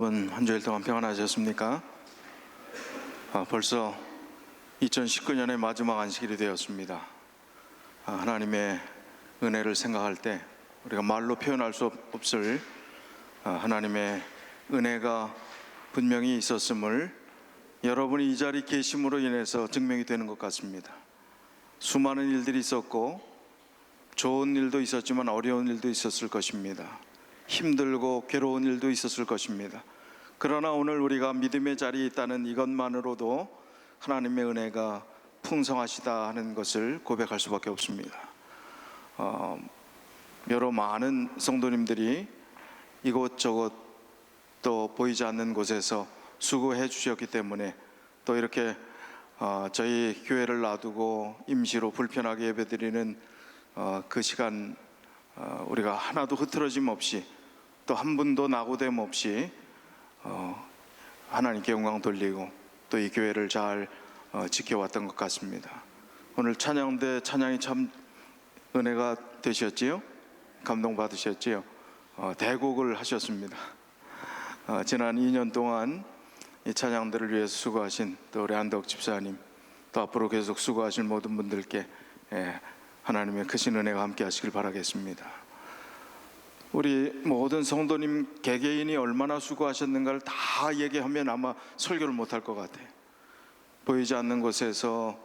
여러분 한 주일 동안 평안하셨습니까? 벌써 2019년의 마지막 안식일이 되었습니다. 하나님의 은혜를 생각할 때 우리가 말로 표현할 수 없을 하나님의 은혜가 분명히 있었음을 여러분이 이 자리에 계심으로 인해서 증명이 되는 것 같습니다. 수많은 일들이 있었고 좋은 일도 있었지만 어려운 일도 있었을 것입니다. 힘들고 괴로운 일도 있었을 것입니다. 그러나 오늘 우리가 믿음의 자리에 있다는 이것만으로도 하나님의 은혜가 풍성하시다 하는 것을 고백할 수밖에 없습니다. 여러 많은 성도님들이 이곳저곳 또 보이지 않는 곳에서 수고해 주셨기 때문에 또 이렇게 저희 교회를 놔두고 임시로 불편하게 예배드리는 그 시간 우리가 하나도 흐트러짐 없이 또 한 분도 낙오됨 없이 하나님께 영광 돌리고 또 이 교회를 잘 지켜왔던 것 같습니다. 오늘 찬양대 찬양이 참 은혜가 되셨지요? 감동받으셨지요? 대곡을 하셨습니다. 지난 2년 동안 이 찬양들을 위해서 수고하신 또 우리 안덕 집사님, 또 앞으로 계속 수고하실 모든 분들께 하나님의 크신 은혜가 함께 하시길 바라겠습니다. 우리 모든 성도님 개개인이 얼마나 수고하셨는가를 다 얘기하면 아마 설교를 못할 것 같아요. 보이지 않는 곳에서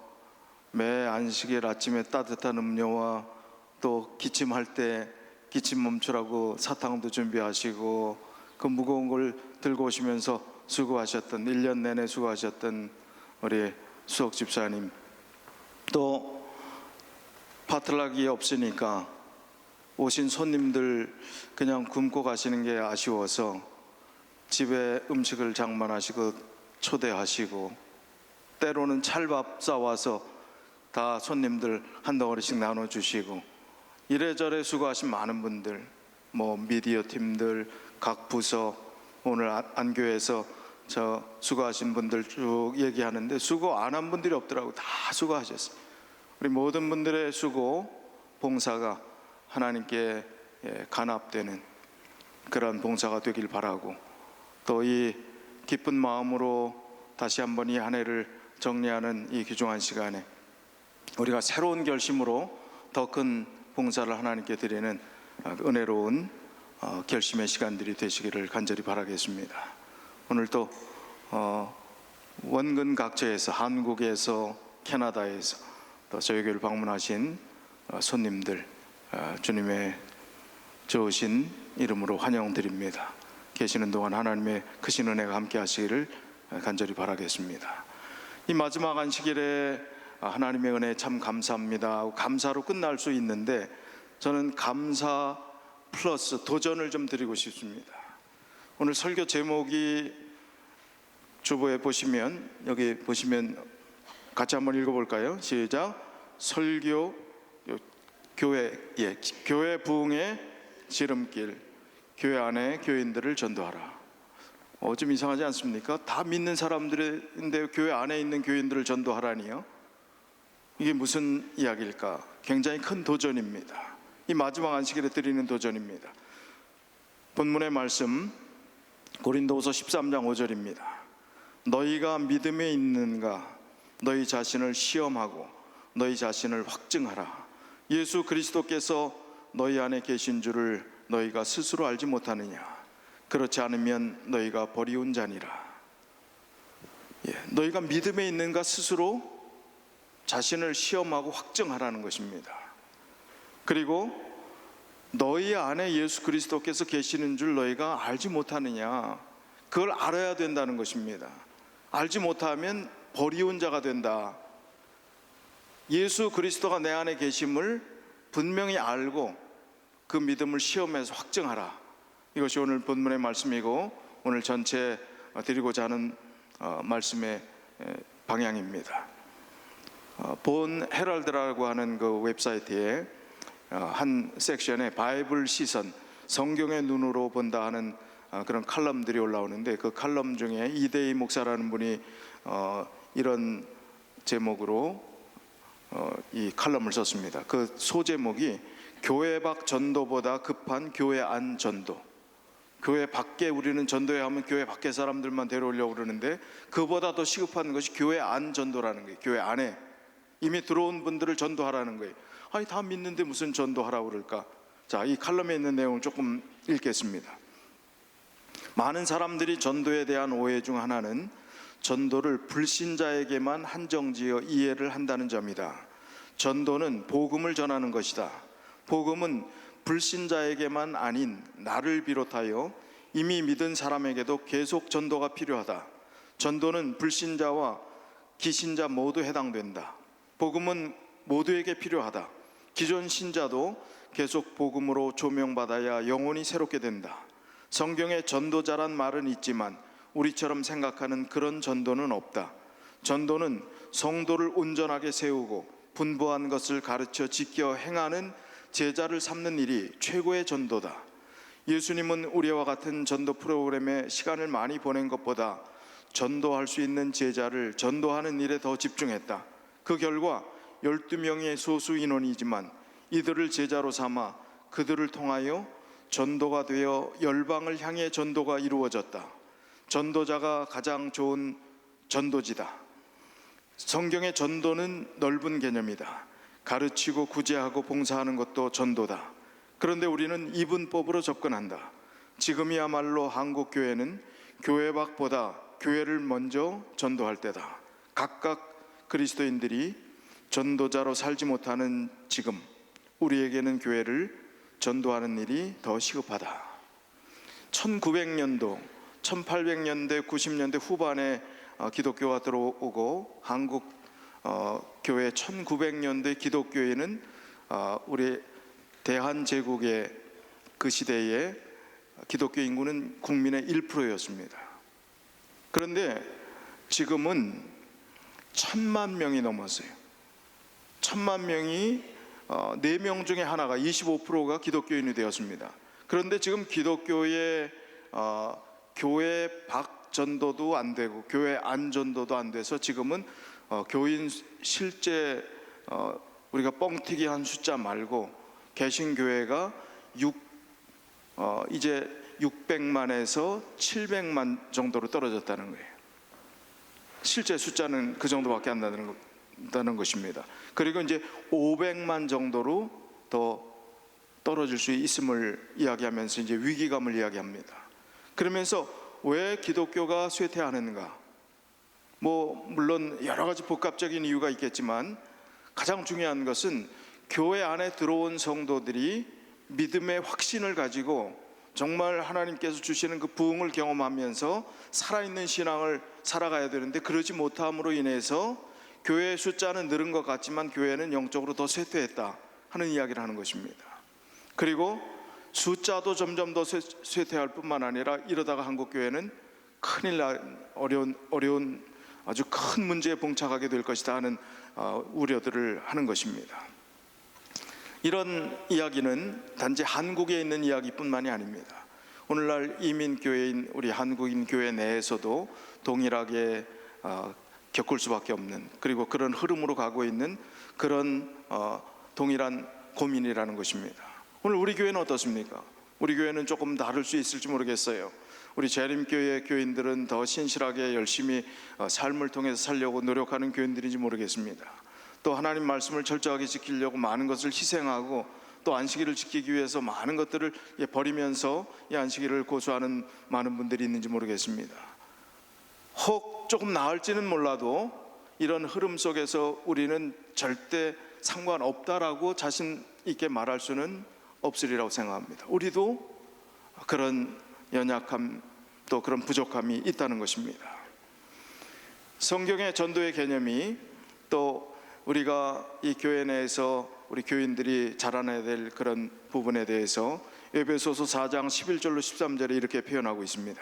매 안식일 아침에 따뜻한 음료와 또 기침할 때 기침 멈추라고 사탕도 준비하시고 그 무거운 걸 들고 오시면서 수고하셨던 1년 내내 수고하셨던 우리 수옥 집사님, 또 파틀락이 없으니까 오신 손님들 그냥 굶고 가시는 게 아쉬워서 집에 음식을 장만하시고 초대하시고 때로는 찰밥 싸와서 다 손님들 한 덩어리씩 나눠주시고 이래저래 수고하신 많은 분들, 미디어 팀들, 각 부서, 오늘 안교에서 저 수고하신 분들 쭉 얘기하는데 수고 안 한 분들이 없더라고요. 다 수고하셨어요. 우리 모든 분들의 수고, 봉사가 하나님께 간합되는 그런 봉사가 되길 바라고, 또 이 기쁜 마음으로 다시 한번 이 한 해를 정리하는 이 귀중한 시간에 우리가 새로운 결심으로 더 큰 봉사를 하나님께 드리는 은혜로운 결심의 시간들이 되시기를 간절히 바라겠습니다. 오늘 또 원근 각처에서, 한국에서, 캐나다에서 또 저희 교회를 방문하신 손님들 주님의 좋으신 이름으로 환영드립니다. 계시는 동안 하나님의 크신 은혜가 함께 하시기를 간절히 바라겠습니다. 이 마지막 안식일에 하나님의 은혜 참 감사합니다. 감사로 끝날 수 있는데 저는 감사 플러스 도전을 좀 드리고 싶습니다. 오늘 설교 제목이 주보에 보시면, 여기 보시면 같이 한번 읽어볼까요? 시작. 설교 교회 부흥의 지름길, 교회 안에 교인들을 전도하라. 좀 이상하지 않습니까? 다 믿는 사람들인데 교회 안에 있는 교인들을 전도하라니요? 이게 무슨 이야기일까? 굉장히 큰 도전입니다. 이 마지막 안식일에 드리는 도전입니다. 본문의 말씀 고린도후서 13장 5절입니다. 너희가 믿음에 있는가? 너희 자신을 시험하고 너희 자신을 확증하라. 예수 그리스도께서 너희 안에 계신 줄을 너희가 스스로 알지 못하느냐? 그렇지 않으면 너희가 버리운 자니라. 너희가 믿음에 있는가 스스로 자신을 시험하고 확증하라는 것입니다. 그리고 너희 안에 예수 그리스도께서 계시는 줄 너희가 알지 못하느냐? 그걸 알아야 된다는 것입니다. 알지 못하면 버리운 자가 된다. 예수 그리스도가 내 안에 계심을 분명히 알고 그 믿음을 시험해서 확증하라. 이것이 오늘 본문의 말씀이고 오늘 전체 드리고자 하는 말씀의 방향입니다. 본 헤럴드라고 하는 그 웹사이트에 한 섹션에 바이블 시선, 성경의 눈으로 본다 하는 그런 칼럼들이 올라오는데 그 칼럼 중에 이대희 목사라는 분이 이런 제목으로 이 칼럼을 썼습니다. 그 소제목이 교회 밖 전도보다 급한 교회 안 전도. 교회 밖에 우리는 전도회 하면 교회 밖에 사람들만 데려오려고 그러는데 그보다 더 시급한 것이 교회 안 전도라는 거예요. 교회 안에 이미 들어온 분들을 전도하라는 거예요. 아니 다 믿는데 무슨 전도하라고 그럴까? 자, 이 칼럼에 있는 내용을 조금 읽겠습니다. 많은 사람들이 전도에 대한 오해 중 하나는 전도를 불신자에게만 한정지어 이해를 한다는 점이다. 전도는 복음을 전하는 것이다. 복음은 불신자에게만 아닌 나를 비롯하여 이미 믿은 사람에게도 계속 전도가 필요하다. 전도는 불신자와 기신자 모두 해당된다. 복음은 모두에게 필요하다. 기존 신자도 계속 복음으로 조명받아야 영혼이 새롭게 된다. 성경에 전도자란 말은 있지만 우리처럼 생각하는 그런 전도는 없다. 전도는 성도를 온전하게 세우고 분부한 것을 가르쳐 지켜 행하는 제자를 삼는 일이 최고의 전도다. 예수님은 우리와 같은 전도 프로그램에 시간을 많이 보낸 것보다 전도할 수 있는 제자를 전도하는 일에 더 집중했다. 그 결과 12명의 소수 인원이지만 이들을 제자로 삼아 그들을 통하여 전도가 되어 열방을 향해 전도가 이루어졌다. 전도자가 가장 좋은 전도지다. 성경의 전도는 넓은 개념이다. 가르치고 구제하고 봉사하는 것도 전도다. 그런데 우리는 이분법으로 접근한다. 지금이야말로 한국 교회는 교회 밖보다 교회를 먼저 전도할 때다. 각각 그리스도인들이 전도자로 살지 못하는 지금 우리에게는 교회를 전도하는 일이 더 시급하다. 1900년도, 1800년대, 90년대 후반에 기독교가 들어오고 한국 교회 1900년대 기독교회는 우리 대한제국의 그 시대에 기독교 인구는 국민의 1%였습니다. 그런데 지금은 1000만 명이 넘었어요. 1000만 명이 4명 중에 하나가 25%가 기독교인이 되었습니다. 그런데 지금 기독교의 교회 밖 전도도 안 되고 교회 안 전도도 안 돼서 지금은 교인 실제 우리가 뻥튀기 한 숫자 말고 개신교회가 이제 600만에서 700만 정도로 떨어졌다는 거예요. 실제 숫자는 그 정도밖에 안 나는 것입니다. 그리고 이제 500만 정도로 더 떨어질 수 있음을 이야기하면서 이제 위기감을 이야기합니다. 그러면서 왜 기독교가 쇠퇴하는가? 물론 여러 가지 복합적인 이유가 있겠지만 가장 중요한 것은 교회 안에 들어온 성도들이 믿음의 확신을 가지고 정말 하나님께서 주시는 그 부흥을 경험하면서 살아있는 신앙을 살아가야 되는데 그러지 못함으로 인해서 교회의 숫자는 늘은 것 같지만 교회는 영적으로 더 쇠퇴했다 하는 이야기를 하는 것입니다. 그리고 숫자도 점점 더 쇠퇴할 뿐만 아니라 이러다가 한국 교회는 큰일 날 어려운 아주 큰 문제에 봉착하게 될 것이다 하는 우려들을 하는 것입니다. 이런 이야기는 단지 한국에 있는 이야기뿐만이 아닙니다. 오늘날 이민교회인 우리 한국인 교회 내에서도 동일하게 겪을 수밖에 없는, 그리고 그런 흐름으로 가고 있는 그런 동일한 고민이라는 것입니다. 오늘 우리 교회는 어떻습니까? 우리 교회는 조금 다를 수 있을지 모르겠어요. 우리 재림교회 교인들은 더 신실하게 열심히 삶을 통해서 살려고 노력하는 교인들인지 모르겠습니다. 또 하나님 말씀을 철저하게 지키려고 많은 것을 희생하고 또 안식일을 지키기 위해서 많은 것들을 버리면서 이 안식일을 고수하는 많은 분들이 있는지 모르겠습니다. 혹 조금 나을지는 몰라도 이런 흐름 속에서 우리는 절대 상관없다라고 자신 있게 말할 수는 없으리라고 생각합니다. 우리도 그런 연약함 또 그런 부족함이 있다는 것입니다. 성경의 전도의 개념이 또 우리가 이 교회 내에서 우리 교인들이 자라나야 될 그런 부분에 대해서 에베소서 4장 11절로 13절에 이렇게 표현하고 있습니다.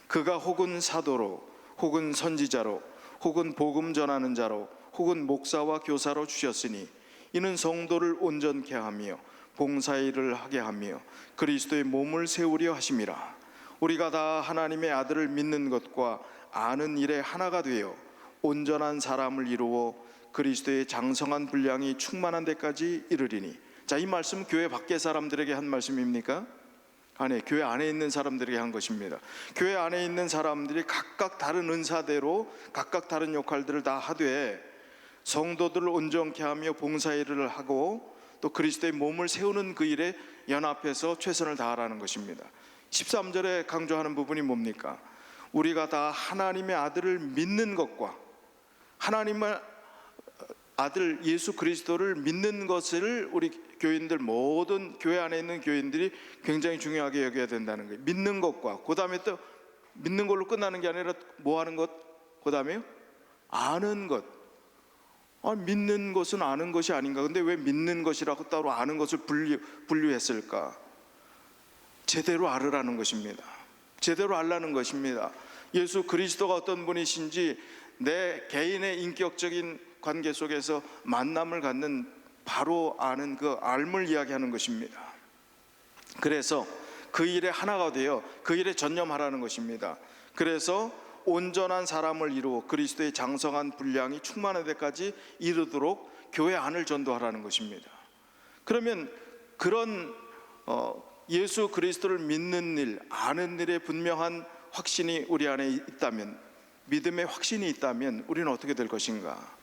그가 혹은 사도로 혹은 선지자로 혹은 복음 전하는 자로 혹은 목사와 교사로 주셨으니 이는 성도를 온전케 하며 봉사의 일을 하게 하며 그리스도의 몸을 세우려 하심이라. 우리가 다 하나님의 아들을 믿는 것과 아는 일에 하나가 되어 온전한 사람을 이루어 그리스도의 장성한 분량이 충만한 데까지 이르리니. 자, 이 말씀 교회 밖의 사람들에게 한 말씀입니까? 안에, 교회 안에 있는 사람들에게 한 것입니다. 교회 안에 있는 사람들이 각각 다른 은사대로 각각 다른 역할들을 다 하되 성도들을 온전케 하며 봉사일을 하고 또 그리스도의 몸을 세우는 그 일에 연합해서 최선을 다하라는 것입니다. 13절에 강조하는 부분이 뭡니까? 우리가 다 하나님의 아들을 믿는 것과 하나님의 아들 예수 그리스도를 믿는 것을 우리 교인들, 모든 교회 안에 있는 교인들이 굉장히 중요하게 여겨야 된다는 거예요. 믿는 것과, 그 다음에 또 믿는 걸로 끝나는 게 아니라 뭐 하는 것? 그 다음에요? 아는 것. 믿는 것은 아는 것이 아닌가? 근데 왜 믿는 것이라고 따로 아는 것을 분류했을까? 제대로 알으라는 것입니다. 제대로 알라는 것입니다. 예수 그리스도가 어떤 분이신지 내 개인의 인격적인 관계 속에서 만남을 갖는 바로 아는 그 알물 이야기하는 것입니다. 그래서 그 일에 하나가 되어 그 일에 전념하라는 것입니다. 그래서 온전한 사람을 이루어 그리스도의 장성한 분량이 충만한 데까지 이르도록 교회 안을 전도하라는 것입니다. 그러면 그런 예수 그리스도를 믿는 일, 아는 일에 분명한 확신이 우리 안에 있다면, 믿음의 확신이 있다면 우리는 어떻게 될 것인가?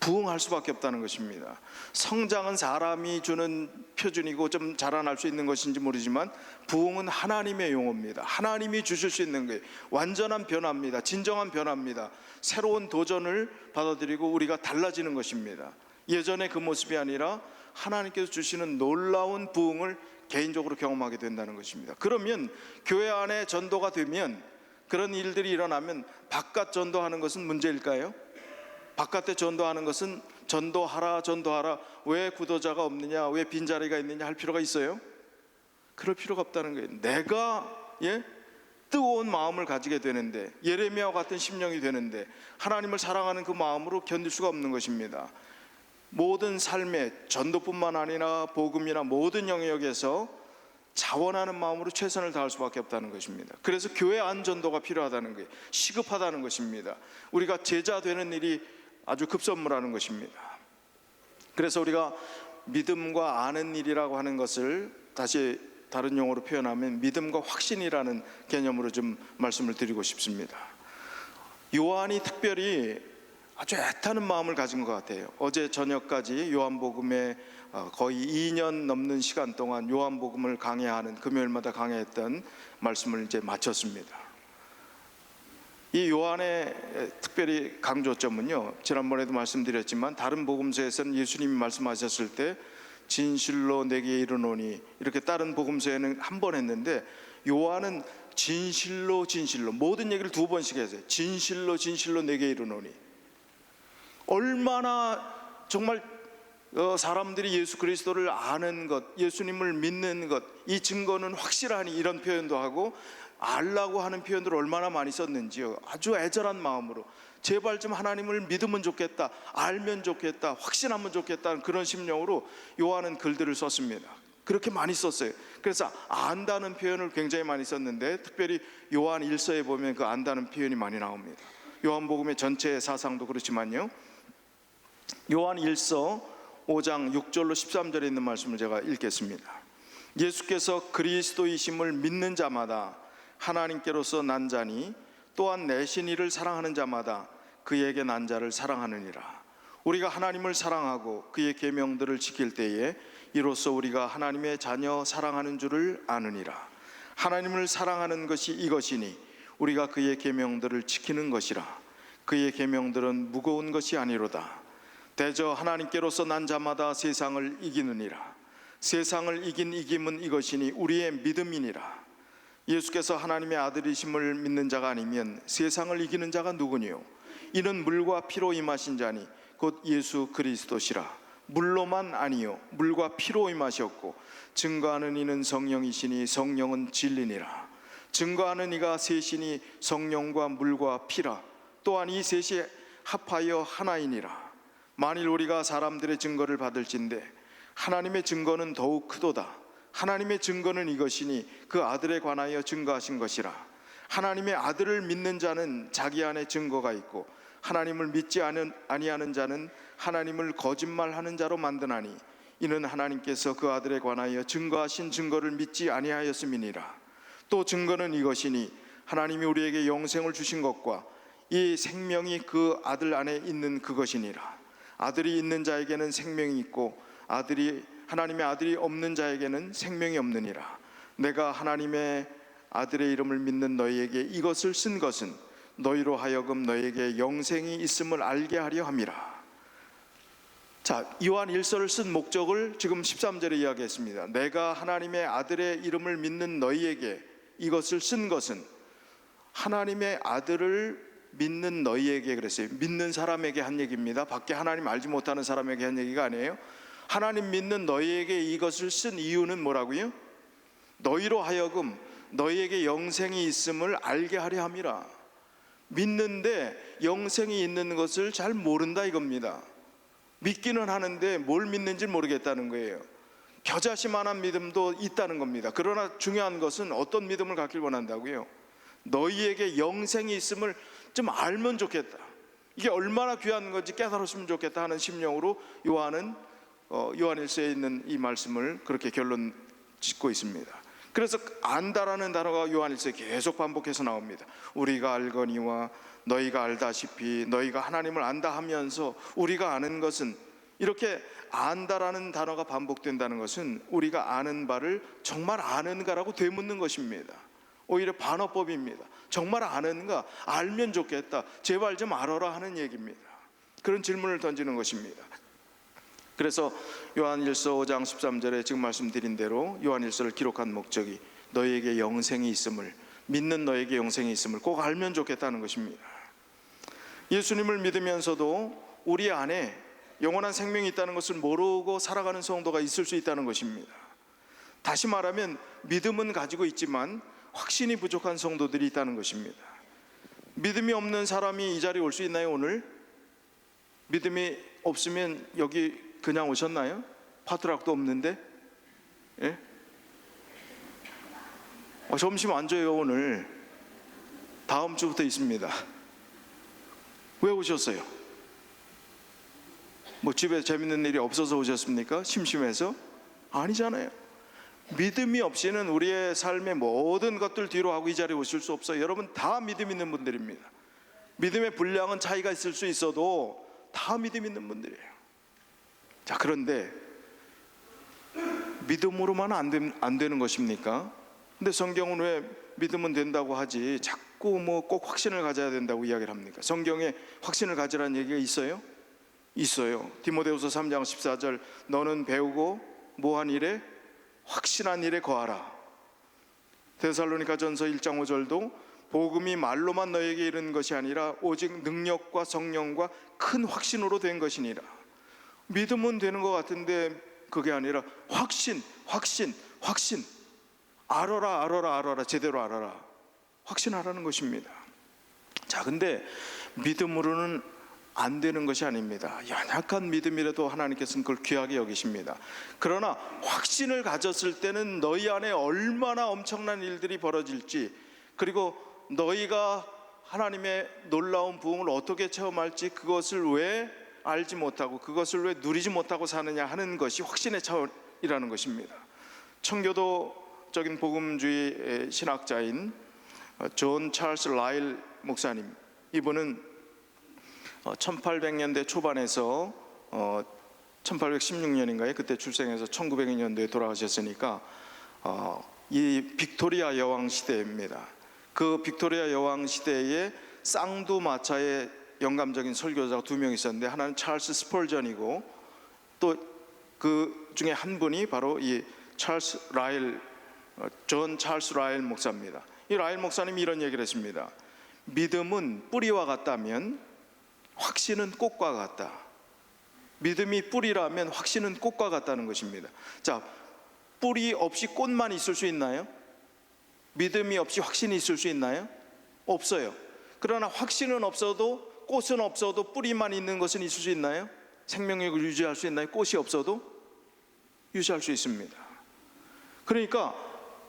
부응할 수밖에 없다는 것입니다. 성장은 사람이 주는 표준이고 좀 자라날 수 있는 것인지 모르지만 부응은 하나님의 용어입니다. 하나님이 주실 수 있는 거예요. 완전한 변화입니다. 진정한 변화입니다. 새로운 도전을 받아들이고 우리가 달라지는 것입니다. 예전의 그 모습이 아니라 하나님께서 주시는 놀라운 부응을 개인적으로 경험하게 된다는 것입니다. 그러면 교회 안에 전도가 되면, 그런 일들이 일어나면 바깥 전도하는 것은 문제일까요? 바깥에 전도하는 것은 전도하라 왜 구도자가 없느냐, 왜 빈자리가 있느냐 할 필요가 있어요? 그럴 필요가 없다는 거예요. 내가 뜨거운 마음을 가지게 되는데, 예레미야와 같은 심령이 되는데 하나님을 사랑하는 그 마음으로 견딜 수가 없는 것입니다. 모든 삶의 전도뿐만 아니라 복음이나 모든 영역에서 자원하는 마음으로 최선을 다할 수밖에 없다는 것입니다. 그래서 교회 안 전도가 필요하다는 거예요. 시급하다는 것입니다. 우리가 제자 되는 일이 아주 급선무라는 것입니다. 그래서 우리가 믿음과 아는 일이라고 하는 것을 다시 다른 용어로 표현하면 믿음과 확신이라는 개념으로 좀 말씀을 드리고 싶습니다. 요한이 특별히 아주 애타는 마음을 가진 것 같아요. 어제 저녁까지 요한복음에 거의 2년 넘는 시간 동안 요한복음을 강해하는, 금요일마다 강해했던 말씀을 이제 마쳤습니다. 이 요한의 특별히 강조점은요, 지난번에도 말씀드렸지만 다른 복음서에서는 예수님이 말씀하셨을 때 진실로 내게 이르노니, 이렇게 다른 복음서에는 한 번 했는데 요한은 진실로 모든 얘기를 두 번씩 했어요. 진실로 내게 이르노니. 얼마나 정말 사람들이 예수 그리스도를 아는 것, 예수님을 믿는 것, 이 증거는 확실하니, 이런 표현도 하고 알라고 하는 표현들을 얼마나 많이 썼는지요. 아주 애절한 마음으로 제발 좀 하나님을 믿으면 좋겠다, 알면 좋겠다, 확신하면 좋겠다는 그런 심령으로 요한은 글들을 썼습니다. 그렇게 많이 썼어요. 그래서 안다는 표현을 굉장히 많이 썼는데 특별히 요한 1서에 보면 그 안다는 표현이 많이 나옵니다. 요한복음의 전체 사상도 그렇지만요, 요한 1서 5장 6절로 13절에 있는 말씀을 제가 읽겠습니다. 예수께서 그리스도이심을 믿는 자마다 하나님께로서 난 자니 또한 내신 이를 사랑하는 자마다 그에게 난 자를 사랑하느니라. 우리가 하나님을 사랑하고 그의 계명들을 지킬 때에 이로써 우리가 하나님의 자녀 사랑하는 줄을 아느니라. 하나님을 사랑하는 것이 이것이니 우리가 그의 계명들을 지키는 것이라. 그의 계명들은 무거운 것이 아니로다. 대저 하나님께로서 난 자마다 세상을 이기느니라. 세상을 이긴 이김은 이것이니 우리의 믿음이니라. 예수께서 하나님의 아들이심을 믿는 자가 아니면 세상을 이기는 자가 누구니요? 이는 물과 피로 임하신 자니 곧 예수 그리스도시라. 물로만 아니요 물과 피로 임하셨고 증거하는 이는 성령이시니 성령은 진리니라. 증거하는 이가 셋이니 성령과 물과 피라. 또한 이 셋이 합하여 하나이니라. 만일 우리가 사람들의 증거를 받을진대 하나님의 증거는 더욱 크도다. 하나님의 증거는 이것이니 그 아들에 관하여 증거하신 것이라. 하나님의 아들을 믿는 자는 자기 안에 증거가 있고 하나님을 믿지 아니하는 자는 하나님을 거짓말하는 자로 만드나니 이는 하나님께서 그 아들에 관하여 증거하신 증거를 믿지 아니하였음이니라. 또 증거는 이것이니 하나님이 우리에게 영생을 주신 것과 이 생명이 그 아들 안에 있는 그것이니라. 아들이 있는 자에게는 생명이 있고 하나님의 아들이 없는 자에게는 생명이 없느니라. 내가 하나님의 아들의 이름을 믿는 너희에게 이것을 쓴 것은 너희로 하여금 너희에게 영생이 있음을 알게 하려 함이라. 자, 요한 1서를 쓴 목적을 지금 13절에 이야기했습니다. 내가 하나님의 아들의 이름을 믿는 너희에게 이것을 쓴 것은, 하나님의 아들을 믿는 너희에게 그랬어요. 믿는 사람에게 한 얘기입니다. 밖에 하나님 알지 못하는 사람에게 한 얘기가 아니에요. 하나님 믿는 너희에게 이것을 쓴 이유는 뭐라고요? 너희로 하여금 너희에게 영생이 있음을 알게 하려 함이라. 믿는데 영생이 있는 것을 잘 모른다 이겁니다. 믿기는 하는데 뭘 믿는지 모르겠다는 거예요. 겨자씨만한 믿음도 있다는 겁니다. 그러나 중요한 것은 어떤 믿음을 갖길 원한다고요? 너희에게 영생이 있음을 좀 알면 좋겠다, 이게 얼마나 귀한 건지 깨달았으면 좋겠다 하는 심령으로 요한은 요한일서에 있는 이 말씀을 그렇게 결론 짓고 있습니다. 그래서 안다라는 단어가 요한일서에 계속 반복해서 나옵니다. 우리가 알거니와 너희가 알다시피 너희가 하나님을 안다 하면서 우리가 아는 것은, 이렇게 안다라는 단어가 반복된다는 것은 우리가 아는 바를 정말 아는가라고 되묻는 것입니다. 오히려 반어법입니다. 정말 아는가? 알면 좋겠다, 제발 좀 알아라 하는 얘기입니다. 그런 질문을 던지는 것입니다. 그래서 요한일서 5장 13절에 지금 말씀드린 대로 요한일서를 기록한 목적이 너희에게 영생이 있음을, 믿는 너희에게 영생이 있음을 꼭 알면 좋겠다는 것입니다. 예수님을 믿으면서도 우리 안에 영원한 생명이 있다는 것을 모르고 살아가는 성도가 있을 수 있다는 것입니다. 다시 말하면 믿음은 가지고 있지만 확신이 부족한 성도들이 있다는 것입니다. 믿음이 없는 사람이 이 자리에 올 수 있나요? 오늘 믿음이 없으면 여기 그냥 오셨나요? 파트락도 없는데? 예? 점심 안 줘요. 오늘 다음 주부터 있습니다. 왜 오셨어요? 뭐 집에 재밌는 일이 없어서 오셨습니까? 심심해서? 아니잖아요. 믿음이 없이는 우리의 삶의 모든 것들 뒤로 하고 이 자리에 오실 수 없어요. 여러분 다 믿음 있는 분들입니다. 믿음의 분량은 차이가 있을 수 있어도 다 믿음 있는 분들이에요. 자, 그런데 믿음으로만 안 되는 것입니까? 근데 성경은 왜 믿으면 된다고 하지 자꾸 뭐 꼭 확신을 가져야 된다고 이야기를 합니까? 성경에 확신을 가지라는 얘기가 있어요? 있어요. 디모데후서 3장 14절, 너는 배우고 뭐한 일에? 확신한 일에 거하라. 데살로니가전서 1장 5절도 복음이 말로만 너에게 이른 것이 아니라 오직 능력과 성령과 큰 확신으로 된 것이니라. 믿으면 되는 것 같은데 그게 아니라 확신. 알아라, 제대로 알아라. 확신하라는 것입니다. 자, 근데 믿음으로는 안 되는 것이 아닙니다. 연약한 믿음이라도 하나님께서는 그걸 귀하게 여기십니다. 그러나 확신을 가졌을 때는 너희 안에 얼마나 엄청난 일들이 벌어질지, 그리고 너희가 하나님의 놀라운 부흥을 어떻게 체험할지, 그것을 왜 알지 못하고 그것을 왜 누리지 못하고 사느냐 하는 것이 확신의 차원이라는 것입니다. 청교도적인 복음주의 신학자인 존 찰스 라일 목사님, 이분은 1800년대 초반에서 1816년인가요? 그때 출생해서 1900년도에 돌아가셨으니까 이 빅토리아 여왕 시대입니다. 그 빅토리아 여왕 시대에 쌍두마차의 영감적인 설교자가 두 명 있었는데, 하나는 찰스 스펄전이고 또 그 중에 한 분이 바로 이 존 찰스 라일 목사입니다. 이 라일 목사님이 이런 얘기를 했습니다. 믿음은 뿌리와 같다면 확신은 꽃과 같다. 믿음이 뿌리라면 확신은 꽃과 같다는 것입니다. 자, 뿌리 없이 꽃만 있을 수 있나요? 믿음이 없이 확신이 있을 수 있나요? 없어요. 그러나 확신은 없어도, 꽃은 없어도 뿌리만 있는 것은 있을 수 있나요? 생명력을 유지할 수 있나요? 꽃이 없어도 유지할 수 있습니다. 그러니까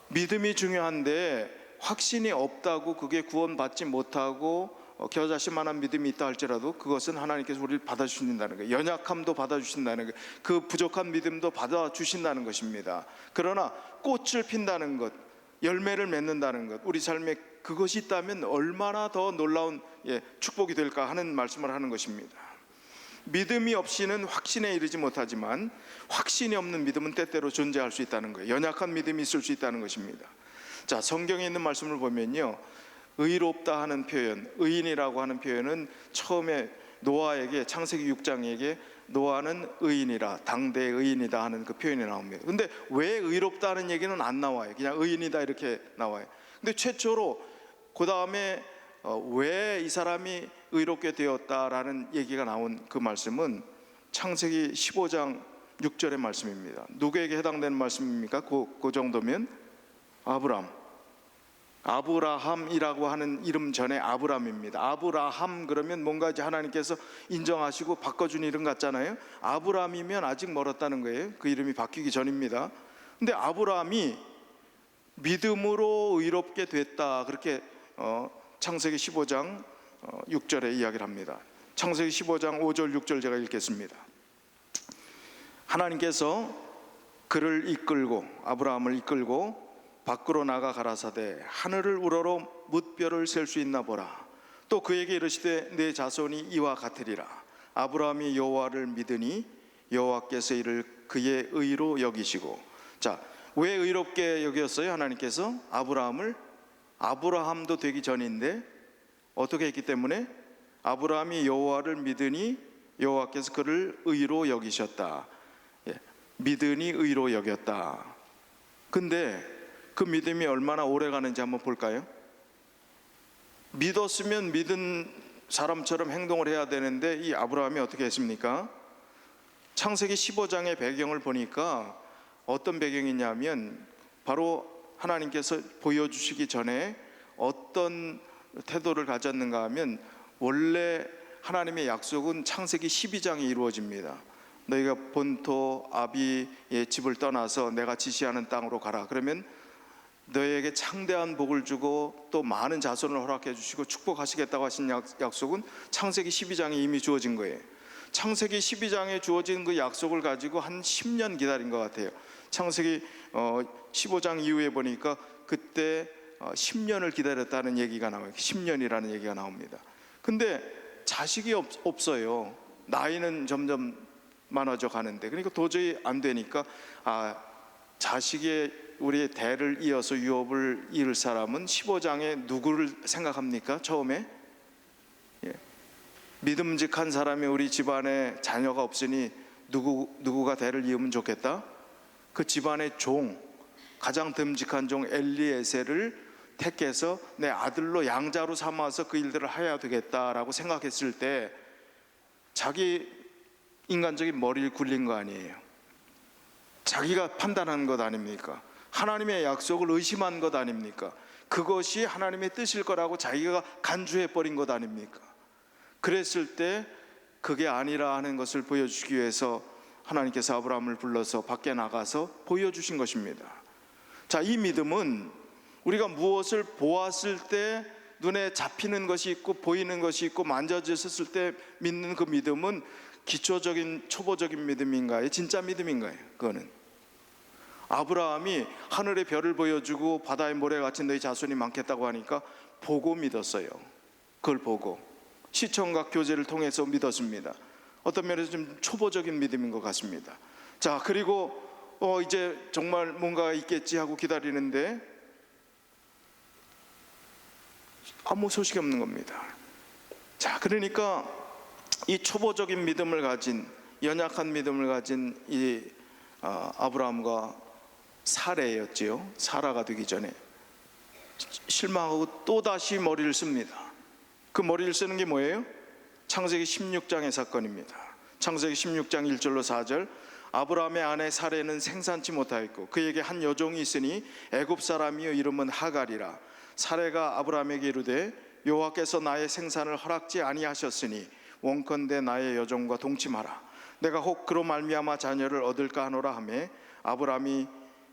믿음이 중요한데 확신이 없다고 그게 구원받지 못하고 겨자씨만한 믿음이 있다 할지라도 그것은 하나님께서 우리를 받아주신다는 거예요. 연약함도 받아주신다는 거예요. 그 부족한 믿음도 받아주신다는 것입니다. 그러나 꽃을 핀다는 것, 열매를 맺는다는 것, 우리 삶에 그것이 있다면 얼마나 더 놀라운 축복이 될까 하는 말씀을 하는 것입니다. 믿음이 없이는 확신에 이르지 못하지만 확신이 없는 믿음은 때때로 존재할 수 있다는 거예요. 연약한 믿음이 있을 수 있다는 것입니다. 자, 성경에 있는 말씀을 보면요, 의롭다 하는 표현, 의인이라고 하는 표현은 처음에 노아에게, 창세기 6장에게 노아는 의인이라, 당대의 의인이다 하는 그 표현이 나옵니다. 근데 왜 의롭다 하는 얘기는 안 나와요. 그냥 의인이다 이렇게 나와요. 근데 최초로 그 다음에 왜 이 사람이 의롭게 되었다라는 얘기가 나온 그 말씀은 창세기 15장 6절의 말씀입니다. 누구에게 해당되는 말씀입니까? 그 정도면 아브라함이라고 하는 이름 전에 아브람입니다. 아브라함 그러면 뭔가 이제 하나님께서 인정하시고 바꿔준 이름 같잖아요. 아브람이면 아직 멀었다는 거예요. 그 이름이 바뀌기 전입니다. 근데 아브람이 믿음으로 의롭게 됐다, 그렇게 창세기 15장 6절에 이야기를 합니다. 창세기 15장 5절 6절 제가 읽겠습니다. 하나님께서 그를 이끌고, 아브라함을 이끌고 밖으로 나가 가라사대 하늘을 우러러 뭇별을 셀 수 있나 보라. 또 그에게 이르시되 내 자손이 이와 같으리라. 아브라함이 여호와를 믿으니 여호와께서 이를 그의 의로 여기시고. 자, 왜 의롭게 여겼어요? 하나님께서 아브라함도 되기 전인데 어떻게 했기 때문에? 아브라함이 여호와를 믿으니 여호와께서 그를 의로 여기셨다. 믿으니 의로 여겼다. 근데 그 믿음이 얼마나 오래 가는지 한번 볼까요? 믿었으면 믿은 사람처럼 행동을 해야 되는데 이 아브라함이 어떻게 했습니까? 창세기 15장의 배경을 보니까 어떤 배경이냐면 바로 하나님께서 보여주시기 전에 어떤 태도를 가졌는가 하면, 원래 하나님의 약속은 창세기 12장에 이루어집니다. 너희가 본토 아비의 집을 떠나서 내가 지시하는 땅으로 가라. 그러면 너희에게 창대한 복을 주고 또 많은 자손을 허락해 주시고 축복하시겠다고 하신 약속은 창세기 12장에 이미 주어진 거예요. 창세기 12장에 주어진 그 약속을 가지고 한 10년 기다린 것 같아요. 창세기 15장 이후에 보니까 그때 10년을 기다렸다는 얘기가 나와요. 10년이라는 얘기가 나옵니다. 근데 자식이 없어요. 나이는 점점 많아져 가는데, 그러니까 도저히 안 되니까 자식의 우리의 대를 이어서 유업을 이을 사람은 15장에 누구를 생각합니까? 처음에 믿음직한 사람이 우리 집안에 자녀가 없으니 누구가 대를 이으면 좋겠다? 그 집안의 종, 가장 듬직한 종 엘리에셀을 택해서 내 아들로 양자로 삼아서 그 일들을 해야 되겠다라고 생각했을 때 자기 인간적인 머리를 굴린 거 아니에요. 자기가 판단한 것 아닙니까? 하나님의 약속을 의심한 것 아닙니까? 그것이 하나님의 뜻일 거라고 자기가 간주해 버린 것 아닙니까? 그랬을 때 그게 아니라 하는 것을 보여주시기 위해서 하나님께서 아브라함을 불러서 밖에 나가서 보여주신 것입니다. 자, 이 믿음은 우리가 무엇을 보았을 때 눈에 잡히는 것이 있고 보이는 것이 있고 만져졌을 때 믿는 그 믿음은 기초적인 초보적인 믿음인가요? 진짜 믿음인가요? 그거는 아브라함이 하늘의 별을 보여주고 바다의 모래같이 너희 자손이 많겠다고 하니까 보고 믿었어요. 그걸 보고 시청각 교제를 통해서 믿었습니다. 어떤 면에서 좀 초보적인 믿음인 것 같습니다. 자, 그리고 이제 정말 뭔가 있겠지 하고 기다리는데 아무 소식이 없는 겁니다. 자, 그러니까 이 초보적인 믿음을 가진, 연약한 믿음을 가진 이 아브라함과 사레였지요. 사라가 되기 전에 실망하고 또다시 머리를 씁니다. 그 머리를 쓰는 게 뭐예요? 창세기 16장의 사건입니다. 창세기 16장 1절로 4절. 아브라함의 아내 사레는 생산치 못하였고 그에게 한 여종이 있으니 애굽 사람이요 이름은 하갈이라. 사레가 아브라함에게 이르되 여호와께서 나의 생산을 허락지 아니하셨으니 원컨대 나의 여종과 동침하라. 내가 혹 그로 말미암아 자녀를 얻을까 하노라 하매 아브라함이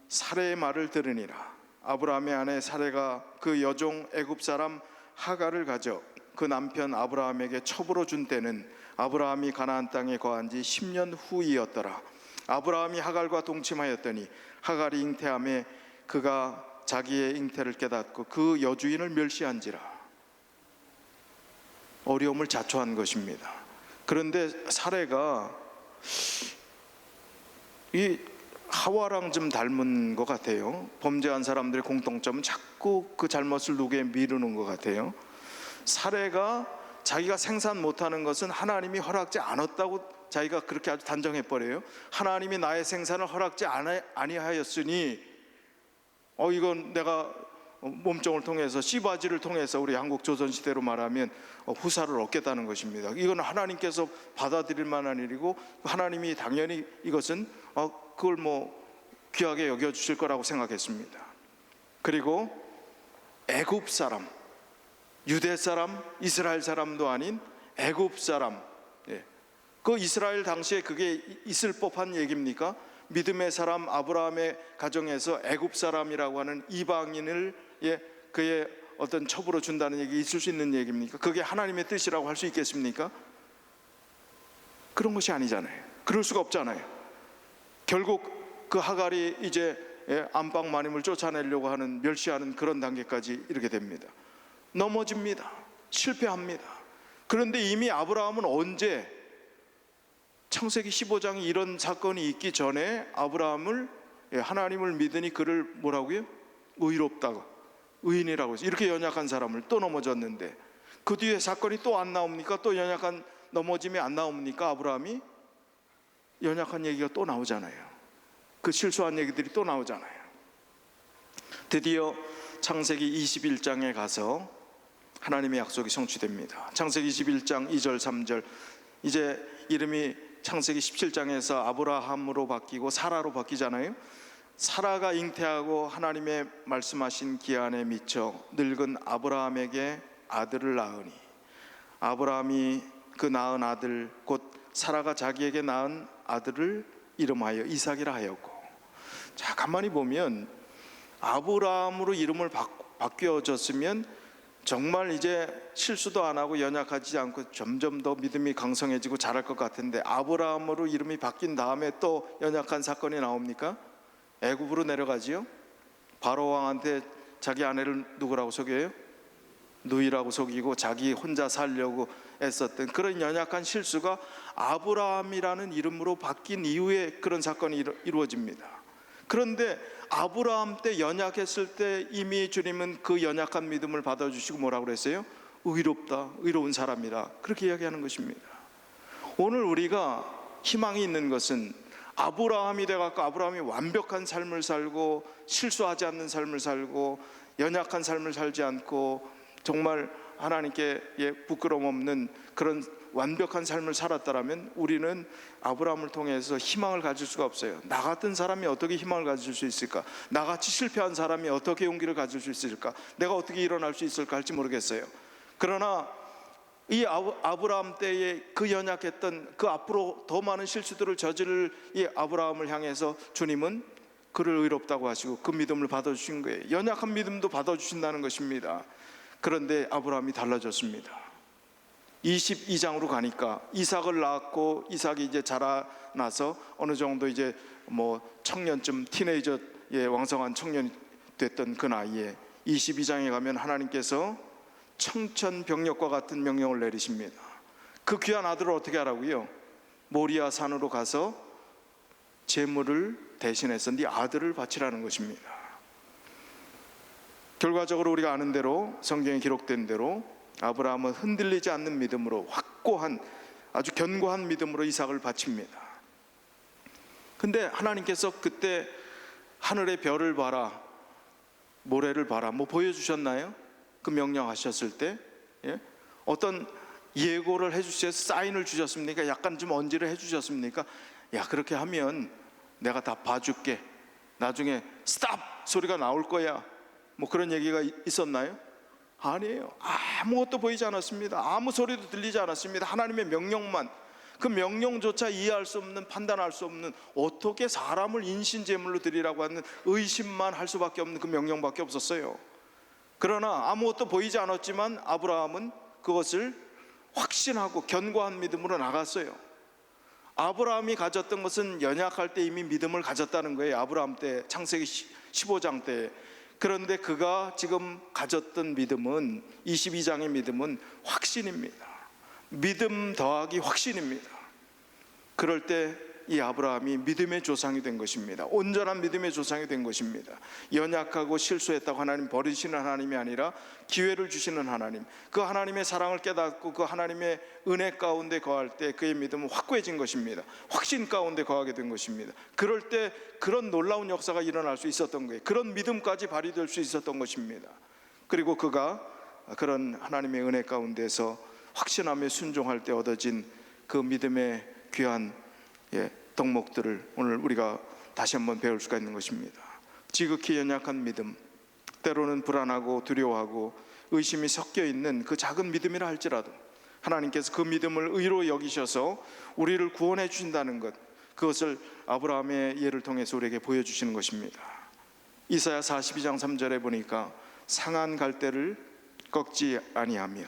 사레의 말을 들으니라. 아브라함의 아내 사레가 그 여종 애굽 사람 하갈을 가져 그 그 남편 아브라함에게 첩으로 준 때는 아브라함이 가나안 땅에 거한 지 10년 후이었더라. 아브라함이 하갈과 동침하였더니 하갈이 잉태함에 그가 자기의 잉태를 깨닫고 그 여주인을 멸시한지라. 어려움을 자초한 것입니다. 그런데 사례가 이 하와랑 좀 닮은 것 같아요. 범죄한 사람들의 공통점은 자꾸 그 잘못을 누구에 미루는 것 같아요. 사례가 자기가 생산 못하는 것은 하나님이 허락지 않았다고 자기가 그렇게 아주 단정해버려요. 하나님이 나의 생산을 허락지 아니하였으니 이건 내가 몸종을 통해서 씨바지를 통해서 우리 한국 조선시대로 말하면 후사를 얻겠다는 것입니다. 이건 하나님께서 받아들일 만한 일이고 하나님이 당연히 이것은 그걸 귀하게 여겨주실 거라고 생각했습니다. 그리고 애굽 사람, 유대 사람, 이스라엘 사람도 아닌 애굽 사람, 그 이스라엘 당시에 그게 있을 법한 얘기입니까? 믿음의 사람 아브라함의 가정에서 애굽 사람이라고 하는 이방인을 그의 어떤 첩으로 준다는 얘기 있을 수 있는 얘기입니까? 그게 하나님의 뜻이라고 할 수 있겠습니까? 그런 것이 아니잖아요. 그럴 수가 없잖아요. 결국 그 하갈이 이제 안방 마님을 쫓아내려고 하는, 멸시하는 그런 단계까지 이르게 됩니다. 넘어집니다. 실패합니다. 그런데 이미 아브라함은 언제, 창세기 15장에 이런 사건이 있기 전에 아브라함을, 하나님을 믿으니 그를 뭐라고요? 의롭다고, 의인이라고 해서 이렇게 연약한 사람을 또 넘어졌는데, 그 뒤에 사건이 또 안 나옵니까? 또 연약한 넘어짐이 안 나옵니까? 아브라함이 연약한 얘기가 또 나오잖아요. 그 실수한 얘기들이 또 나오잖아요. 드디어 창세기 21장에 가서 하나님의 약속이 성취됩니다. 창세기 21장 2절 3절, 이제 이름이 창세기 17장에서 아브라함으로 바뀌고 사라로 바뀌잖아요. 사라가 잉태하고 하나님의 말씀하신 기한에 미쳐 늙은 아브라함에게 아들을 낳으니, 아브라함이 그 낳은 아들 곧 사라가 자기에게 낳은 아들을 이름하여 이삭이라 하였고. 자, 가만히 보면 아브라함으로 이름을 바뀌어졌으면 정말 이제 실수도 안 하고 연약하지 않고 점점 더 믿음이 강성해지고 잘할 것 같은데, 아브라함으로 이름이 바뀐 다음에 또 연약한 사건이 나옵니까? 애굽으로 내려가지요. 바로 왕한테 자기 아내를 누구라고 속여요? 누이라고 속이고 자기 혼자 살려고 애썼던 그런 연약한 실수가 아브라함이라는 이름으로 바뀐 이후에 그런 사건이 이루어집니다. 그런데 아브라함 때 연약했을 때 이미 주님은 그 연약한 믿음을 받아주시고 뭐라고 그랬어요? 의롭다, 의로운 사람이다, 그렇게 이야기하는 것입니다. 오늘 우리가 희망이 있는 것은 아브라함이 돼갖고 아브라함이 완벽한 삶을 살고 실수하지 않는 삶을 살고 연약한 삶을 살지 않고 정말 하나님께 부끄러움 없는 그런 완벽한 삶을 살았다라면 우리는 아브라함을 통해서 희망을 가질 수가 없어요. 나 같은 사람이 어떻게 희망을 가질 수 있을까? 나같이 실패한 사람이 어떻게 용기를 가질 수 있을까? 내가 어떻게 일어날 수 있을까 할지 모르겠어요. 그러나 이 아브라함 때에 그 연약했던, 그 앞으로 더 많은 실수들을 저지를 이 아브라함을 향해서 주님은 그를 의롭다고 하시고 그 믿음을 받아주신 거예요. 연약한 믿음도 받아주신다는 것입니다. 그런데 아브라함이 달라졌습니다. 22장으로 가니까 이삭을 낳았고, 이삭이 이제 자라나서 어느 정도 이제 청년쯤, 티네이저의 왕성한 청년이 됐던 그 나이에 22장에 가면 하나님께서 청천벽력과 같은 명령을 내리십니다. 그 귀한 아들을 어떻게 하라고요? 모리아 산으로 가서 제물을 대신해서 네 아들을 바치라는 것입니다. 결과적으로 우리가 아는 대로, 성경에 기록된 대로 아브라함은 흔들리지 않는 믿음으로, 확고한, 아주 견고한 믿음으로 이삭을 바칩니다. 근데 하나님께서 그때 하늘의 별을 봐라, 모래를 봐라, 보여주셨나요? 그 명령하셨을 때 어떤 예고를 해주셔서 사인을 주셨습니까? 약간 좀 언지를 해주셨습니까? 야, 그렇게 하면 내가 다 봐줄게, 나중에 스탑 소리가 나올 거야, 그런 얘기가 있었나요? 아니에요. 아무것도 보이지 않았습니다. 아무 소리도 들리지 않았습니다. 하나님의 명령만, 그 명령조차 이해할 수 없는, 판단할 수 없는, 어떻게 사람을 인신제물로 드리라고 하는 의심만 할 수밖에 없는 그 명령밖에 없었어요. 그러나 아무것도 보이지 않았지만 아브라함은 그것을 확신하고 견고한 믿음으로 나갔어요. 아브라함이 가졌던 것은 연약할 때 이미 믿음을 가졌다는 거예요. 아브라함 때, 창세기 15장 때. 그런데 그가 지금 가졌던 믿음은, 22장의 믿음은 확신입니다. 믿음 더하기 확신입니다. 그럴 때 이 아브라함이 믿음의 조상이 된 것입니다. 온전한 믿음의 조상이 된 것입니다. 연약하고 실수했다고 하나님 버리시는 하나님이 아니라 기회를 주시는 하나님, 그 하나님의 사랑을 깨닫고 그 하나님의 은혜 가운데 거할 때 그의 믿음은 확고해진 것입니다. 확신 가운데 거하게 된 것입니다. 그럴 때 그런 놀라운 역사가 일어날 수 있었던 거예요. 그런 믿음까지 발휘될 수 있었던 것입니다. 그리고 그가 그런 하나님의 은혜 가운데서 확신하며 순종할 때 얻어진 그 믿음의 귀한 덕목들을 오늘 우리가 다시 한번 배울 수가 있는 것입니다. 지극히 연약한 믿음, 때로는 불안하고 두려워하고 의심이 섞여 있는 그 작은 믿음이라 할지라도 하나님께서 그 믿음을 의로 여기셔서 우리를 구원해 주신다는 것, 그것을 아브라함의 예를 통해서 우리에게 보여주시는 것입니다. 이사야 42장 3절에 보니까 상한 갈대를 꺾지 아니하며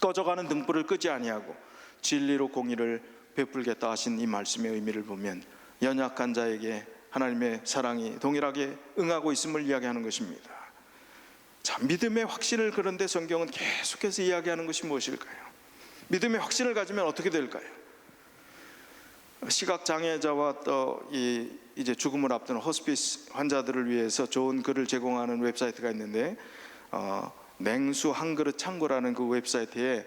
꺼져가는 등불을 끄지 아니하고 진리로 공의를 베풀겠다 하신 이 말씀의 의미를 보면 연약한 자에게 하나님의 사랑이 동일하게 응하고 있음을 이야기하는 것입니다. 자, 믿음의 확신을, 그런데 성경은 계속해서 이야기하는 것이 무엇일까요? 믿음의 확신을 가지면 어떻게 될까요? 시각장애자와 또 이제 죽음을 앞두는 호스피스 환자들을 위해서 좋은 글을 제공하는 웹사이트가 있는데 냉수 한 그릇 창고라는 그 웹사이트에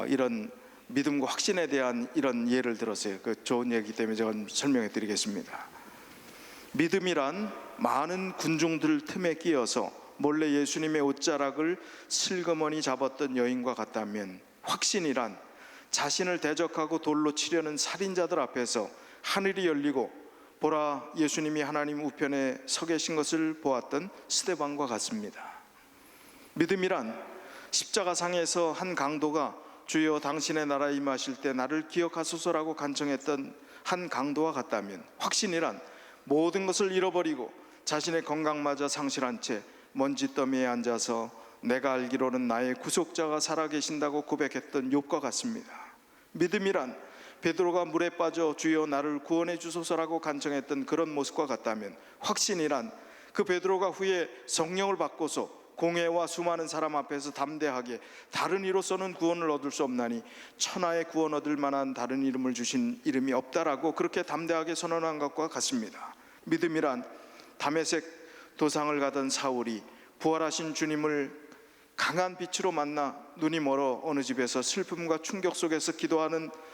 이런 믿음과 확신에 대한 이런 예를 들었어요. 그 좋은 얘기 때문에 제가 설명해 드리겠습니다. 믿음이란 많은 군중들 틈에 끼어서 몰래 예수님의 옷자락을 슬그머니 잡았던 여인과 같다면, 확신이란 자신을 대적하고 돌로 치려는 살인자들 앞에서 하늘이 열리고 보라 예수님이 하나님 우편에 서 계신 것을 보았던 스데반과 같습니다. 믿음이란 십자가상에서 한 강도가 주여 당신의 나라에 임하실 때 나를 기억하소서라고 간청했던 한 강도와 같다면, 확신이란 모든 것을 잃어버리고 자신의 건강마저 상실한 채 먼지더미에 앉아서 내가 알기로는 나의 구속자가 살아계신다고 고백했던 욥과 같습니다. 믿음이란 베드로가 물에 빠져 주여 나를 구원해 주소서라고 간청했던 그런 모습과 같다면, 확신이란 그 베드로가 후에 성령을 받고서 공회와 수많은 사람 앞에서 담대하게 다른 이로서는 구원을 얻을 수 없나니 천하에 구원 얻을 만한 다른 이름을 주신 이름이 없다라고 그렇게 담대하게 선언한 것과 같습니다. 믿음이란 다메섹 도상을 가던 사울이 부활하신 주님을 강한 빛으로 만나 눈이 멀어 어느 집에서 슬픔과 충격 속에서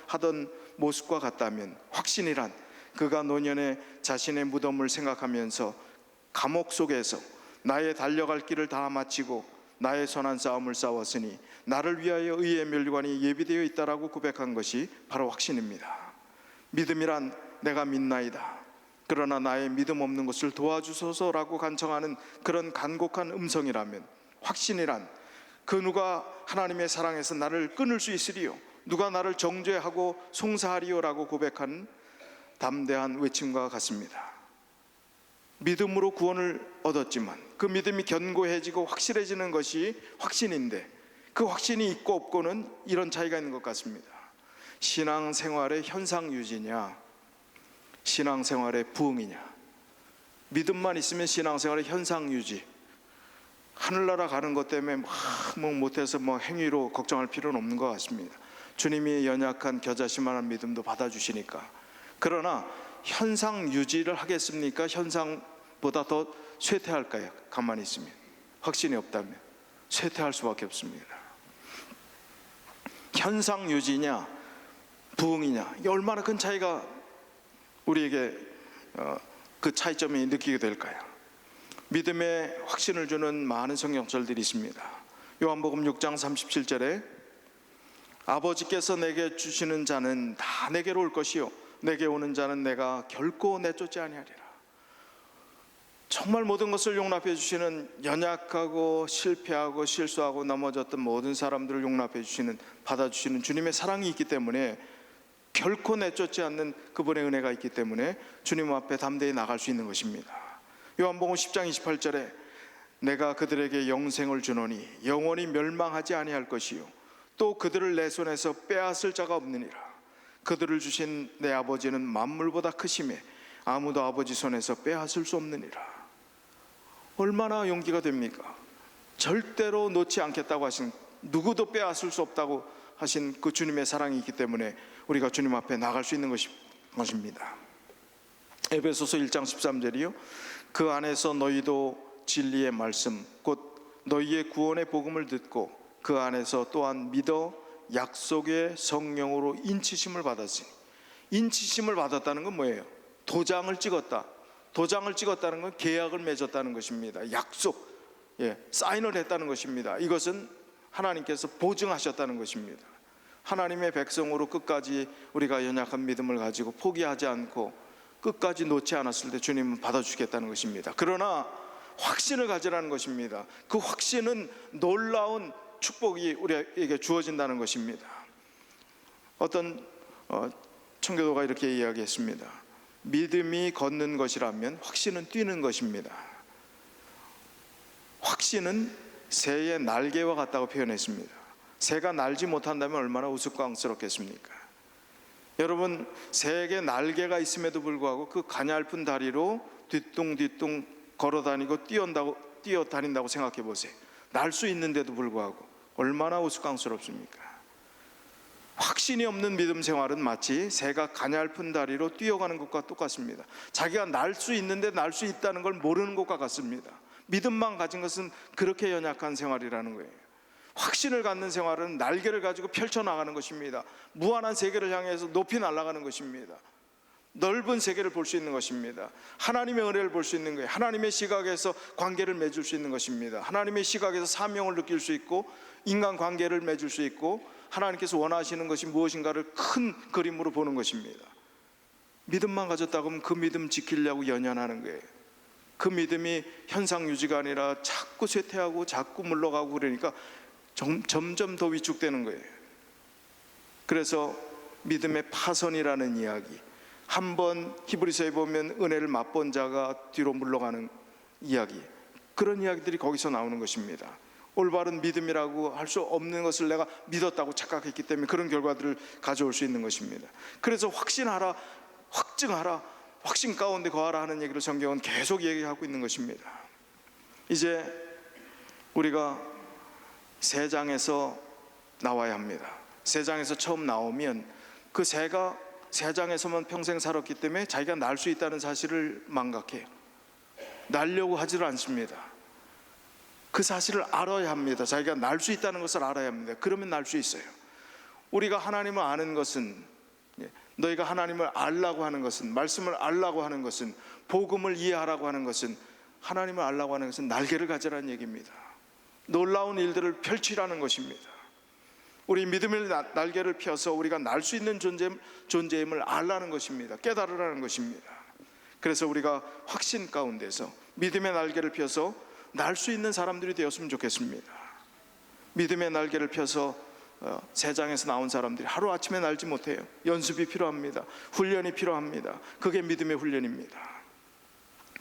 하던 모습과 같다면, 확신이란 그가 노년에 자신의 무덤을 생각하면서 감옥 속에서 나의 달려갈 길을 다 마치고 나의 선한 싸움을 싸웠으니 나를 위하여 의의 멸관이 예비되어 있다라고 고백한 것이 바로 확신입니다. 믿음이란 내가 믿나이다, 그러나 나의 믿음 없는 것을 도와주소서라고 간청하는 그런 간곡한 음성이라면, 확신이란 그 누가 하나님의 사랑에서 나를 끊을 수 있으리요, 누가 나를 정죄하고 송사하리요라고 고백하는 담대한 외침과 같습니다. 믿음으로 구원을 얻었지만 그 믿음이 견고해지고 확실해지는 것이 확신인데, 그 확신이 있고 없고는 이런 차이가 있는 것 같습니다. 신앙생활의 현상 유지냐, 신앙생활의 부흥이냐. 믿음만 있으면 신앙생활의 현상 유지, 하늘나라 가는 것 때문에 못해서 행위로 걱정할 필요는 없는 것 같습니다. 주님이 연약한 겨자씨만한 믿음도 받아주시니까. 그러나 현상 유지를 하겠습니까? 현상보다 더 쇠퇴할까요? 가만히 있으면, 확신이 없다면 쇠퇴할 수밖에 없습니다. 현상 유지냐 부흥이냐, 이게 얼마나 큰 차이가 우리에게 그 차이점이 느끼게 될까요? 믿음의 확신을 주는 많은 성경절들이 있습니다. 요한복음 6장 37절에 아버지께서 내게 주시는 자는 다 내게로 올 것이요 내게 오는 자는 내가 결코 내쫓지 아니하리라. 정말 모든 것을 용납해 주시는, 연약하고 실패하고 실수하고 넘어졌던 모든 사람들을 용납해 주시는, 받아주시는 주님의 사랑이 있기 때문에, 결코 내쫓지 않는 그분의 은혜가 있기 때문에 주님 앞에 담대히 나갈 수 있는 것입니다. 요한복음 10장 28절에 내가 그들에게 영생을 주노니 영원히 멸망하지 아니할 것이요 또 그들을 내 손에서 빼앗을 자가 없느니라. 그들을 주신 내 아버지는 만물보다 크심에 아무도 아버지 손에서 빼앗을 수 없느니라. 얼마나 용기가 됩니까? 절대로 놓지 않겠다고 하신, 누구도 빼앗을 수 없다고 하신 그 주님의 사랑이 있기 때문에 우리가 주님 앞에 나갈 수 있는 것입니다. 에베소서 1장 13절이요, 그 안에서 너희도 진리의 말씀 곧 너희의 구원의 복음을 듣고 그 안에서 또한 믿어 약속의 성령으로 인치심을 받았으니. 인치심을 받았다는 건 뭐예요? 도장을 찍었다. 도장을 찍었다는 건 계약을 맺었다는 것입니다. 약속, 사인을 했다는 것입니다. 이것은 하나님께서 보증하셨다는 것입니다. 하나님의 백성으로 끝까지 우리가 연약한 믿음을 가지고 포기하지 않고 끝까지 놓지 않았을 때 주님은 받아주겠다는 것입니다. 그러나 확신을 가지라는 것입니다. 그 확신은 놀라운 축복이 우리에게 주어진다는 것입니다. 어떤 청교도가 이렇게 이야기했습니다. 믿음이 걷는 것이라면 확신은 뛰는 것입니다. 확신은 새의 날개와 같다고 표현했습니다. 새가 날지 못한다면 얼마나 우스꽝스럽겠습니까? 여러분, 새에게 날개가 있음에도 불구하고 그 가냘픈 다리로 뒤뚱뒤뚱 걸어다니고 뛰어다닌다고 생각해 보세요. 날 수 있는데도 불구하고 얼마나 우스꽝스럽습니까? 확신이 없는 믿음 생활은 마치 새가 가냘픈 다리로 뛰어가는 것과 똑같습니다. 자기가 날 수 있는데 날 수 있다는 걸 모르는 것과 같습니다. 믿음만 가진 것은 그렇게 연약한 생활이라는 거예요. 확신을 갖는 생활은 날개를 가지고 펼쳐나가는 것입니다. 무한한 세계를 향해서 높이 날아가는 것입니다. 넓은 세계를 볼 수 있는 것입니다. 하나님의 은혜를 볼 수 있는 거예요. 하나님의 시각에서 관계를 맺을 수 있는 것입니다. 하나님의 시각에서 사명을 느낄 수 있고 인간관계를 맺을 수 있고 하나님께서 원하시는 것이 무엇인가를 큰 그림으로 보는 것입니다. 믿음만 가졌다고 하면 그 믿음 지키려고 연연하는 거예요. 그 믿음이 현상 유지가 아니라 자꾸 쇠퇴하고 자꾸 물러가고 그러니까 점점 더 위축되는 거예요. 그래서 믿음의 파선이라는 이야기, 한번 히브리서에 보면 은혜를 맛본 자가 뒤로 물러가는 이야기, 그런 이야기들이 거기서 나오는 것입니다. 올바른 믿음이라고 할 수 없는 것을 내가 믿었다고 착각했기 때문에 그런 결과들을 가져올 수 있는 것입니다. 그래서 확신하라, 확증하라, 확신 가운데 거하라 하는 얘기를 성경은 계속 얘기하고 있는 것입니다. 이제 우리가 새 장에서 나와야 합니다. 새 장에서 처음 나오면 그 새가 새 장에서만 평생 살았기 때문에 자기가 날 수 있다는 사실을 망각해요. 날려고 하지를 않습니다. 그 사실을 알아야 합니다. 자기가 날 수 있다는 것을 알아야 합니다. 그러면 날 수 있어요. 우리가 하나님을 아는 것은, 너희가 하나님을 알라고 하는 것은, 말씀을 알라고 하는 것은, 복음을 이해하라고 하는 것은, 하나님을 알라고 하는 것은 날개를 가지라는 얘기입니다. 놀라운 일들을 펼치라는 것입니다. 우리 믿음의 날개를 펴서 우리가 날 수 있는 존재임을 알라는 것입니다. 깨달으라는 것입니다. 그래서 우리가 확신 가운데서 믿음의 날개를 펴서 날 수 있는 사람들이 되었으면 좋겠습니다. 믿음의 날개를 펴서 새 장에서 나온 사람들이 하루아침에 날지 못해요. 연습이 필요합니다. 훈련이 필요합니다. 그게 믿음의 훈련입니다.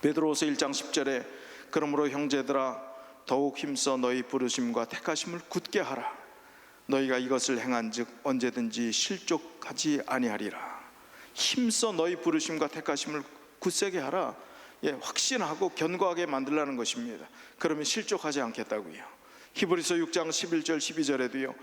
베드로후서 1장 10절에 그러므로 형제들아 더욱 힘써 너희 부르심과 택하심을 굳게 하라. 너희가 이것을 행한즉 언제든지 실족하지 아니하리라. 힘써 너희 부르심과 택하심을 굳세게 하라. 확신하고 견고하게 만들라는 것입니다. 그러면 실족하지 않겠다고요. 히브리서 6장 11절 12절에도요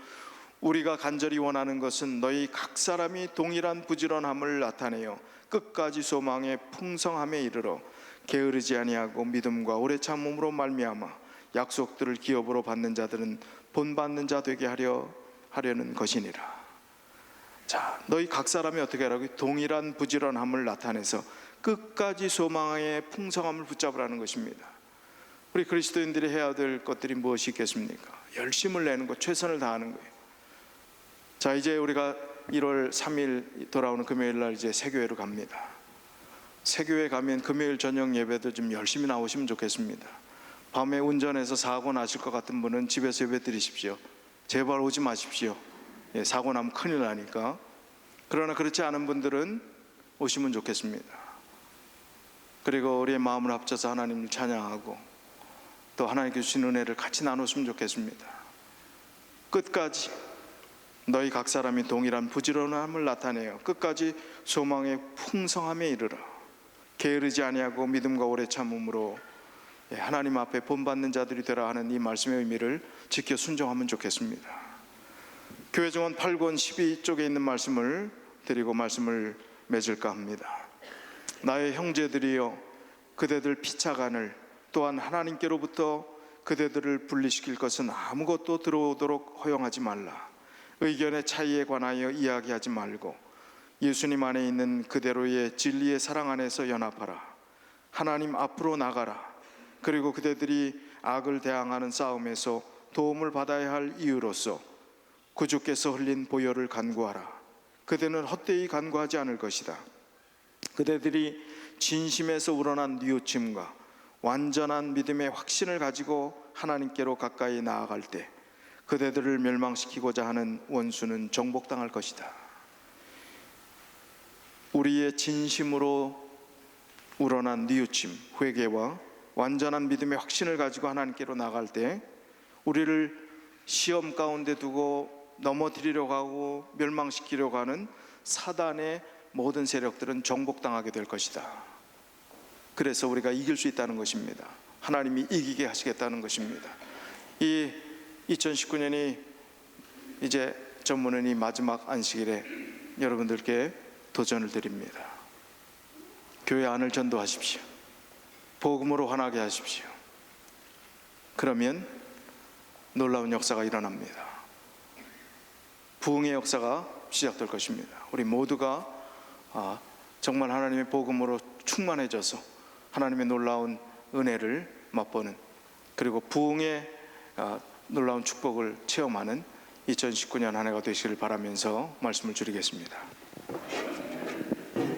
우리가 간절히 원하는 것은 너희 각 사람이 동일한 부지런함을 나타내어 끝까지 소망의 풍성함에 이르러 게으르지 아니하고 믿음과 오래 참음으로 말미암아 약속들을 기업으로 받는 자들은 본받는 자 되게 하려는 것이니라. 자, 너희 각 사람이 어떻게 하라고? 동일한 부지런함을 나타내서 끝까지 소망의 풍성함을 붙잡으라는 것입니다. 우리 그리스도인들이 해야 될 것들이 무엇이 있겠습니까? 열심을 내는 것, 최선을 다하는 거예요. 자, 이제 우리가 1월 3일 돌아오는 금요일 날 이제 새교회로 갑니다. 새교회 가면 금요일 저녁 예배도 좀 열심히 나오시면 좋겠습니다. 밤에 운전해서 사고 나실 것 같은 분은 집에서 예배 드리십시오. 제발 오지 마십시오. 사고 나면 큰일 나니까. 그러나 그렇지 않은 분들은 오시면 좋겠습니다. 그리고 우리의 마음을 합쳐서 하나님을 찬양하고 또 하나님께 주신 은혜를 같이 나눴으면 좋겠습니다. 끝까지 너희 각 사람이 동일한 부지런함을 나타내어 끝까지 소망의 풍성함에 이르라. 게으르지 아니하고 믿음과 오래 참음으로 하나님 앞에 본받는 자들이 되라 하는 이 말씀의 의미를 지켜 순종하면 좋겠습니다. 교회 정원 8권 12쪽에 있는 말씀을 드리고 말씀을 맺을까 합니다. 나의 형제들이여, 그대들 피차간을 또한 하나님께로부터 그대들을 분리시킬 것은 아무것도 들어오도록 허용하지 말라. 의견의 차이에 관하여 이야기하지 말고 예수님 안에 있는 그대로의 진리의 사랑 안에서 연합하라. 하나님 앞으로 나가라. 그리고 그대들이 악을 대항하는 싸움에서 도움을 받아야 할 이유로서 구주께서 흘린 보혈을 간구하라. 그대는 헛되이 간구하지 않을 것이다. 그대들이 진심에서 우러난 뉘우침과 완전한 믿음의 확신을 가지고 하나님께로 가까이 나아갈 때 그대들을 멸망시키고자 하는 원수는 정복당할 것이다. 우리의 진심으로 우러난 뉘우침, 회개와 완전한 믿음의 확신을 가지고 하나님께로 나갈 때 우리를 시험 가운데 두고 넘어뜨리려고 하고 멸망시키려고 하는 사단의 모든 세력들은 정복당하게 될 것이다. 그래서 우리가 이길 수 있다는 것입니다. 하나님이 이기게 하시겠다는 것입니다. 이 2019년이 이제 저무는 이 마지막 안식일에 여러분들께 도전을 드립니다. 교회 안을 전도하십시오. 복음으로 환하게 하십시오. 그러면 놀라운 역사가 일어납니다. 부흥의 역사가 시작될 것입니다. 우리 모두가 정말 하나님의 복음으로 충만해져서 하나님의 놀라운 은혜를 맛보는, 그리고 부흥의 놀라운 축복을 체험하는 2019년 한 해가 되시기를 바라면서 말씀을 드리겠습니다.